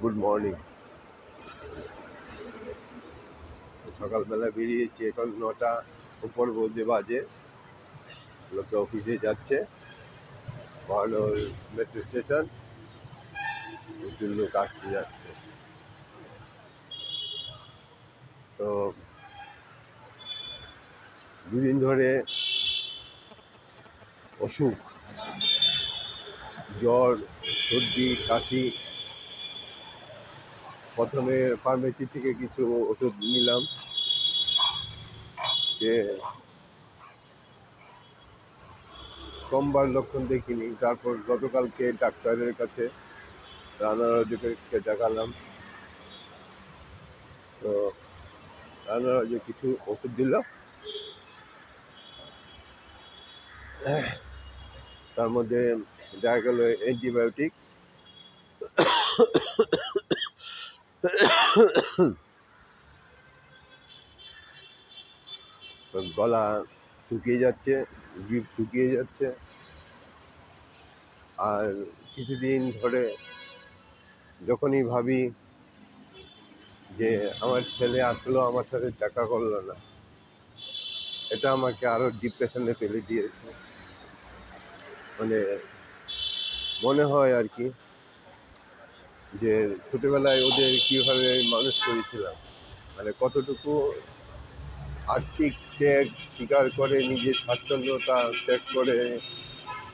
Good morning. সকালবেলা বেরিয়েছি, এখন 9টা উপর বোধে বাজে। লোকে অফিসে যাচ্ছে, মহানগর মেট্রো স্টেশন, প্রচুর লোক আসতে যাচ্ছে। তো দুদিন ধরে অসুখ, জ্বর, সর্দি, কাশি। প্রথমে ফার্মেসি থেকে কিছু ওষুধ নিলাম, যে সোমবার লক্ষণ দেখিনি। তারপর গতকালকে ডাক্তারের কাছে রানারাজকে দেখালাম। তো রানারাজ কিছু ওষুধ দিল, তার মধ্যে দেখা গেল অ্যান্টিবায়োটিক। গলা শুকিয়ে যাচ্ছে, জিভ শুকিয়ে যাচ্ছে। আর কিছুদিন ধরে যখনই ভাবি যে আমার ছেলে আসলো, আমার সাথে দেখা করলো না, এটা আমাকে আরো ডিপ্রেশনে ফেলে দিয়েছে। মানে মনে হয় আর কি, যে ছোটবেলায় ওদের কিভাবে মানুষ করেছিলাম, মানে কতটুকু আর্থিক ত্যাগ স্বীকার করে নিজের স্বাচ্ছন্দ্যতা ত্যাগ করে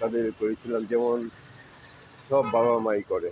তাদের করেছিলাম, যেমন সব বাবা মাই করে।